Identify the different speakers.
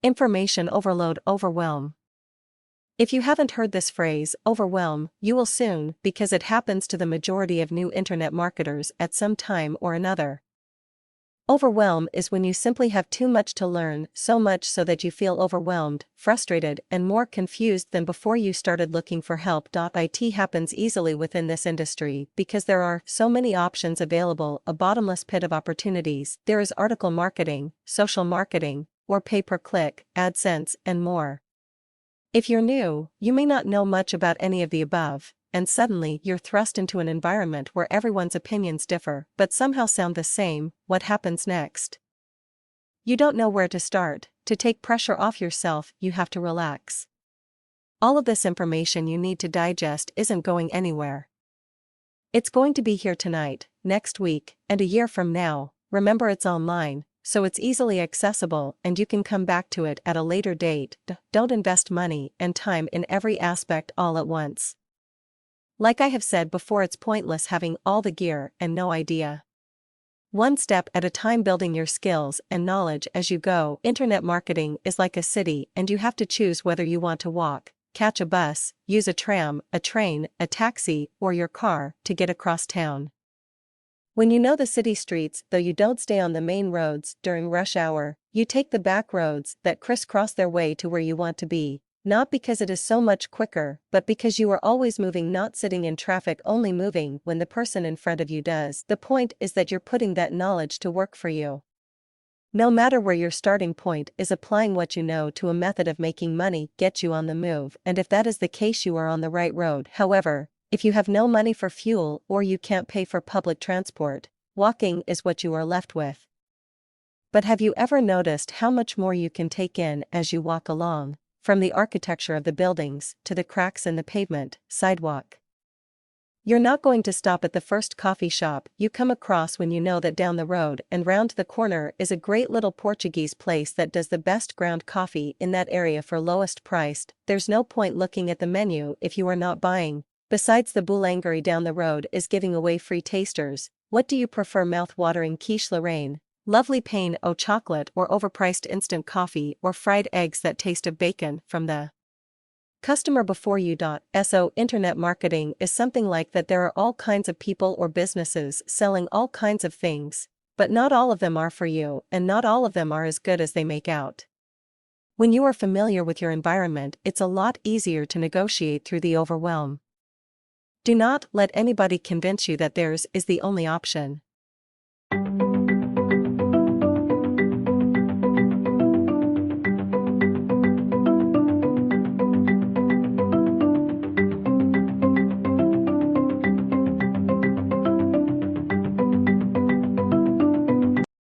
Speaker 1: Information overload, overwhelm. If you haven't heard this phrase, overwhelm, you will soon, because it happens to the majority of new internet marketers at some time or another. Overwhelm is when you simply have too much to learn, so much so that you feel overwhelmed, frustrated, and more confused than before you started looking for help. It happens easily within this industry because there are so many options available, a bottomless pit of opportunities. There is article marketing, social marketing, or pay-per-click, AdSense, and more. If you're new, you may not know much about any of the above, and suddenly you're thrust into an environment where everyone's opinions differ but somehow sound the same. What happens next? You don't know where to start. To take pressure off yourself, you have to relax. All of this information you need to digest isn't going anywhere. It's going to be here tonight, next week, and a year from now. Remember, it's online, so it's easily accessible and you can come back to it at a later date. Don't invest money and time in every aspect all at once. Like I have said before, it's pointless having all the gear and no idea. One step at a time, building your skills and knowledge as you go. Internet marketing is like a city, and you have to choose whether you want to walk, catch a bus, use a tram, a train, a taxi, or your car to get across town. When you know the city streets, though, you don't stay on the main roads during rush hour, you take the back roads that crisscross their way to where you want to be. Not because it is so much quicker, but because you are always moving, not sitting in traffic, only moving when the person in front of you does. The point is that you're putting that knowledge to work for you. No matter where your starting point is, applying what you know to a method of making money gets you on the move, and if that is the case, you are on the right road. However, if you have no money for fuel or you can't pay for public transport, walking is what you are left with. But have you ever noticed how much more you can take in as you walk along? From the architecture of the buildings to the cracks in the pavement, sidewalk. You're not going to stop at the first coffee shop you come across when you know that down the road and round the corner is a great little Portuguese place that does the best ground coffee in that area for lowest priced. There's no point looking at the menu if you are not buying. Besides, the boulangerie down the road is giving away free tasters. What do you prefer? Mouth-watering quiche Lorraine, lovely pain au chocolate, or overpriced instant coffee or fried eggs that taste of bacon from the customer before you? So internet marketing is something like that. There are all kinds of people or businesses selling all kinds of things, but not all of them are for you, and not all of them are as good as they make out. When you are familiar with your environment, it's a lot easier to negotiate through the overwhelm. Do not let anybody convince you that theirs is the only option.